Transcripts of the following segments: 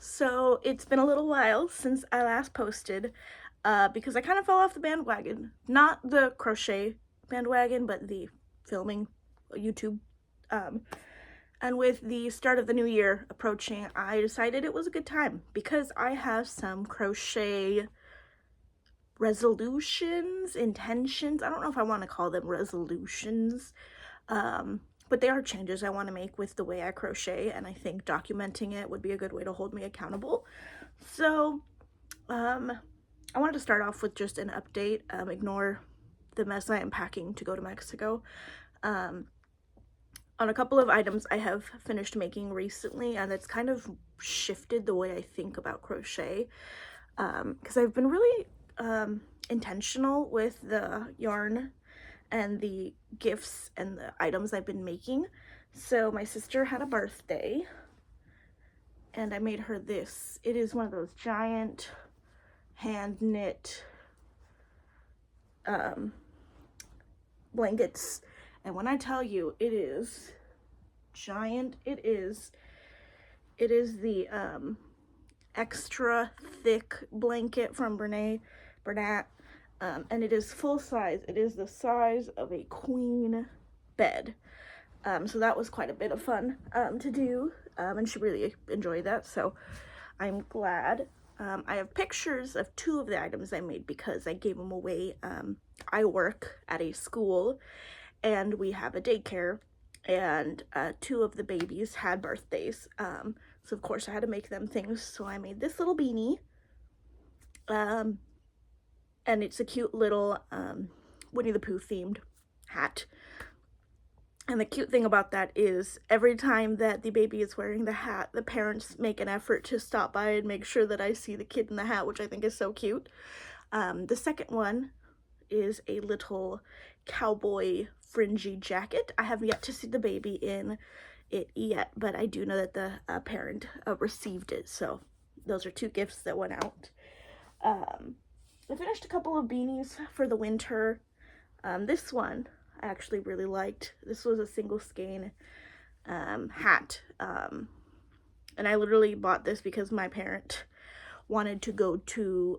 So it's been a little while since I last posted because I kind of fell off the bandwagon. Not the crochet bandwagon, but the filming YouTube. Um, and with the start of the new year approaching, I decided it was a good time because I have some crochet resolutions, intentions. I don't know if I want to call them resolutions. But they are changes I want to make with the way I crochet, and I think documenting it would be a good way to hold me accountable. So, I wanted to start off with just an update. Ignore the mess I am packing to go to Mexico. On a couple of items I have finished making recently, and it's kind of shifted the way I think about crochet. Because I've been really intentional with the yarn and the gifts and the items I've been making. So my sister had a birthday and I made her this. It is one of those giant hand knit blankets, and when I tell you it is giant, it is the extra thick blanket from Bernat. And it is full size. It is the size of a queen bed. So that was quite a bit of fun to do, and she really enjoyed that, so I'm glad. I have pictures of two of the items I made because I gave them away. I work at a school, and we have a daycare, and two of the babies had birthdays, so of course I had to make them things, so I made this little beanie. And it's a cute little Winnie the Pooh themed hat. And the cute thing about that is every time that the baby is wearing the hat, the parents make an effort to stop by and make sure that I see the kid in the hat, which I think is so cute. The second one is a little cowboy fringy jacket. I have yet to see the baby in it yet, but I do know that the parent received it. So those are two gifts that went out. I finished a couple of beanies for the winter. This one I actually really liked. This was a single skein hat. And I literally bought this because my parent wanted to go to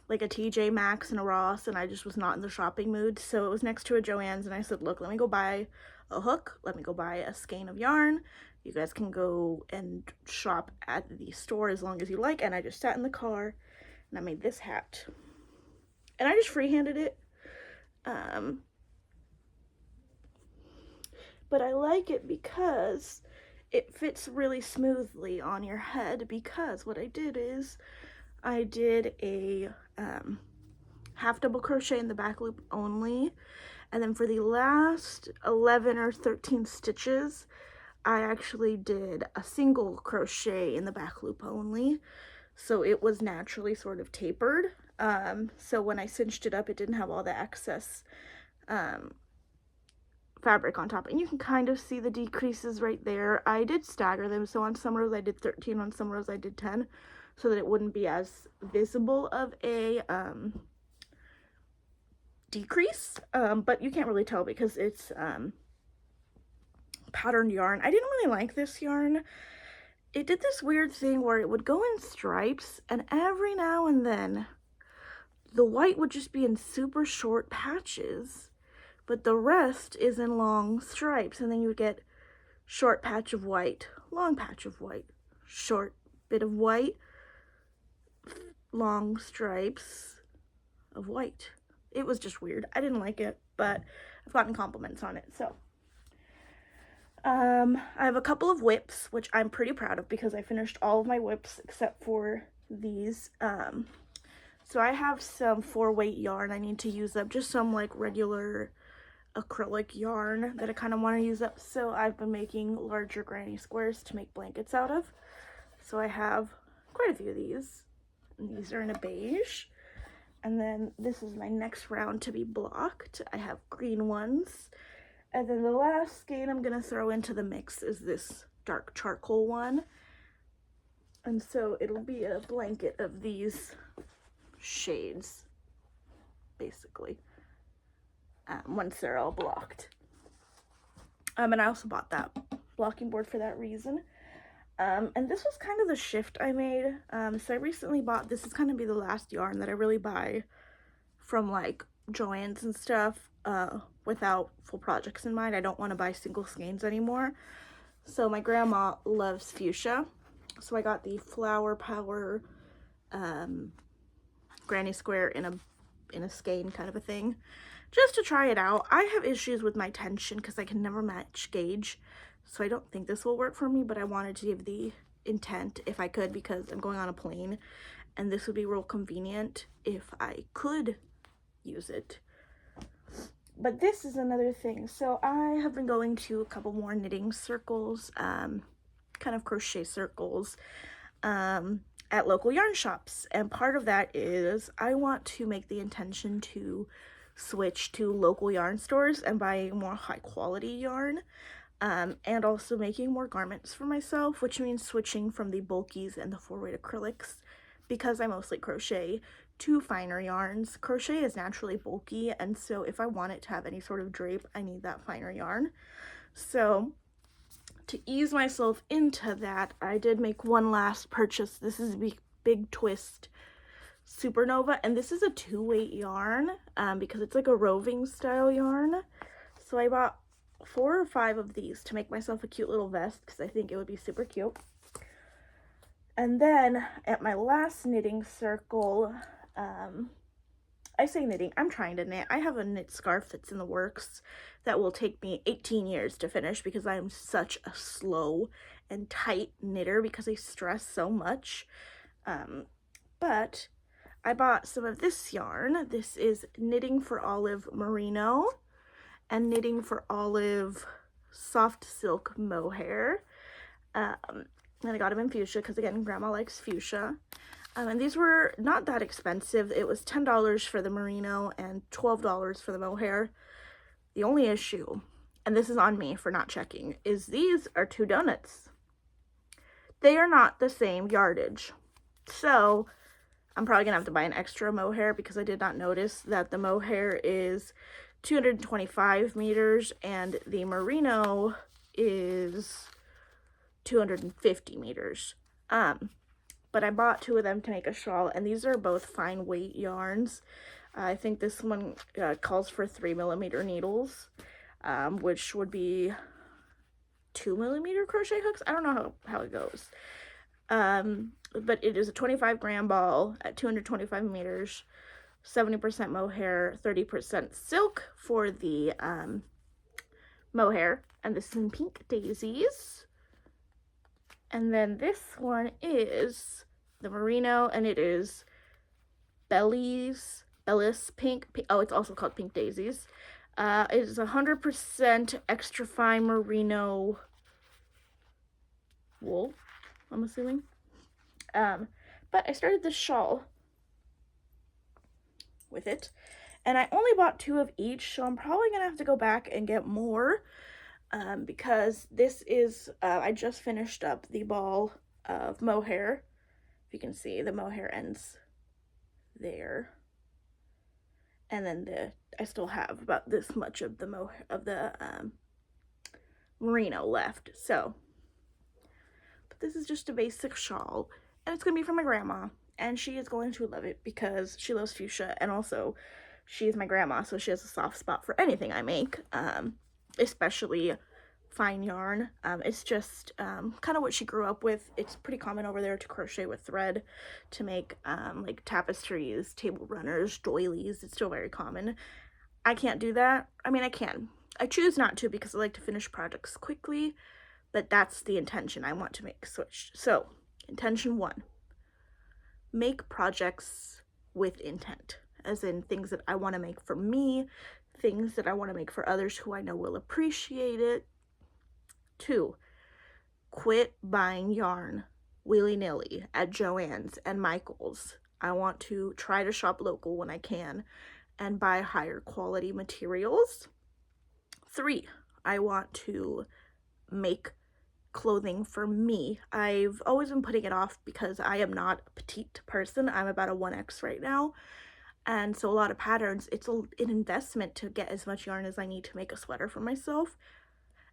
like a TJ Maxx and a Ross, and I just was not in the shopping mood. So it was next to a Joann's, and I said, look, let me go buy a hook. Let me go buy a skein of yarn. You guys can go and shop at the store as long as you like. And I just sat in the car and I made this hat, and I just freehanded it, but I like it because it fits really smoothly on your head, because what I did is I did a half double crochet in the back loop only, and then for the last 11 or 13 stitches I actually did a single crochet in the back loop only. So it was naturally sort of tapered. So when I cinched it up, it didn't have all the excess fabric on top. And you can kind of see the decreases right there. I did stagger them. So on some rows I did 13, on some rows I did 10, so that it wouldn't be as visible of a decrease. But you can't really tell because it's patterned yarn. I didn't really like this yarn. It did this weird thing where it would go in stripes, and every now and then the white would just be in super short patches, but the rest is in long stripes, and then you would get short patch of white, long patch of white, short bit of white, long stripes of white. It was just weird. I didn't like it, but I've gotten compliments on it, so. I have a couple of WIPs, which I'm pretty proud of because I finished all of my WIPs except for these. So I have some 4-weight yarn I need to use up, just some like regular acrylic yarn that I kind of want to use up. So I've been making larger granny squares to make blankets out of. So I have quite a few of these, and these are in a beige. And then this is my next round to be blocked. I have green ones. And then the last skein I'm going to throw into the mix is this dark charcoal one. And so it'll be a blanket of these shades, basically, once they're all blocked. And I also bought that blocking board for that reason. And this was kind of the shift I made. So I recently bought, this is gonna be the last yarn that I really buy from like Joann's and stuff, without full projects in mind. I don't want to buy single skeins anymore. So my grandma loves fuchsia. So I got the Flower Power granny square in a skein kind of a thing, just to try it out. I have issues with my tension because I can never match gauge, so I don't think this will work for me, but I wanted to give the intent if I could, because I'm going on a plane and this would be real convenient if I could use it. But this is another thing. So I have been going to a couple more knitting circles, kind of crochet circles, at local yarn shops, and part of that is I want to make the intention to switch to local yarn stores and buy more high quality yarn, and also making more garments for myself, which means switching from the bulkies and the 4-weight acrylics, because I mostly crochet, to finer yarns. Crochet is naturally bulky, and so if I want it to have any sort of drape, I need that finer yarn. So to ease myself into that, I did make one last purchase. This is Big Twist Supernova, and this is a 2-weight yarn, because it's like a roving style yarn. So I bought 4 or 5 of these to make myself a cute little vest, because I think it would be super cute. And then at my last knitting circle, I say knitting, I'm trying to knit. I have a knit scarf that's in the works that will take me 18 years to finish, because I am such a slow and tight knitter because I stress so much. But I bought some of this yarn. This is Knitting for Olive Merino and Knitting for Olive Soft Silk Mohair. And I got them in fuchsia because, again, Grandma likes fuchsia. And these were not that expensive. It was $10 for the merino and $12 for the mohair. The only issue, and this is on me for not checking, is these are 2 donuts. They are not the same yardage. So I'm probably gonna have to buy an extra mohair, because I did not notice that the mohair is 225 meters and the merino is 250 meters. But I bought 2 of them to make a shawl, and these are both fine weight yarns. I think this one calls for 3mm needles, which would be 2mm crochet hooks. I don't know how it goes. But it is a 25-gram ball at 225 meters, 70% mohair, 30% silk for the mohair. And this is in Pink Daisies. And then this one is the merino, and it is Bellis Pink. Oh, it's also called Pink Daisies. It is 100% extra fine merino wool, I'm assuming. But I started this shawl with it, and I only bought 2 of each, so I'm probably gonna have to go back and get more, because this is, I just finished up the ball of mohair. If you can see, the mohair ends there, and then I still have about this much of the merino left. So, but this is just a basic shawl, and it's gonna be for my grandma, and she is going to love it because she loves fuchsia, and also she is my grandma, so she has a soft spot for anything I make, especially fine yarn. It's just kind of what she grew up with. It's pretty common over there to crochet with thread to make like tapestries, table runners, doilies. It's still very common. I can't do that. I mean, I can. I choose not to because I like to finish projects quickly, but that's the intention. I want to make switch. So, intention 1, make projects with intent, as in things that I want to make for me, things that I want to make for others who I know will appreciate it. 2, quit buying yarn willy-nilly at Joann's and Michael's. I want to try to shop local when I can and buy higher quality materials. 3, I want to make clothing for me. I've always been putting it off because I am not a petite person. I'm about a 1X right now. And so a lot of patterns, it's an investment to get as much yarn as I need to make a sweater for myself.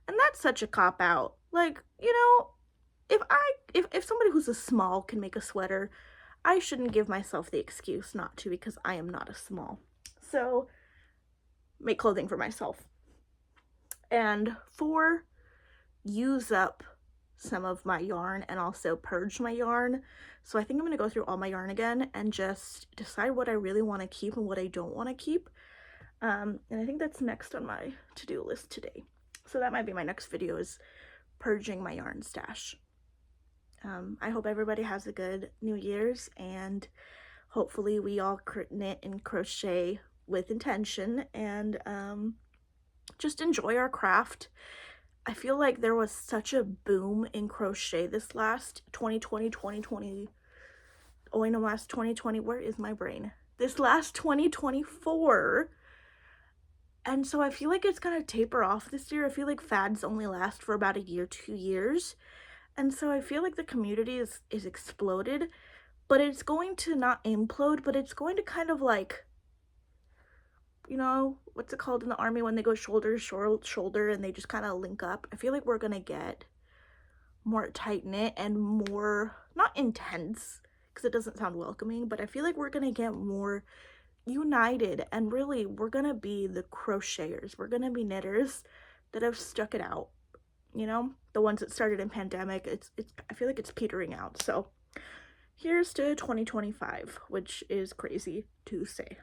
And that's such a cop-out. Like, you know, if somebody who's a small can make a sweater, I shouldn't give myself the excuse not to, because I am not a small. So make clothing for myself. And 4, use up some of my yarn and also purge my yarn. So I think I'm going to go through all my yarn again and just decide what I really want to keep and what I don't want to keep. And I think that's next on my to-do list today. So that might be my next video, is purging my yarn stash. I hope everybody has a good New Year's, and hopefully we all knit and crochet with intention and just enjoy our craft. I feel like there was such a boom in crochet this last 2020, oh, I know, last 2020, where is my brain? This last 2024. And so I feel like it's gonna taper off this year. I feel like fads only last for about a year, 2 years. And so I feel like the community is exploded, but it's going to not implode, but it's going to kind of like, you know, what's it called in the army when they go shoulder to shoulder and they just kind of link up? I feel like we're gonna get more tight-knit and more, not intense, because it doesn't sound welcoming, but I feel like we're gonna get more united, and really we're gonna be the crocheters. We're gonna be knitters that have stuck it out, you know, the ones that started in pandemic. It's I feel like it's petering out. So here's to 2025, which is crazy to say.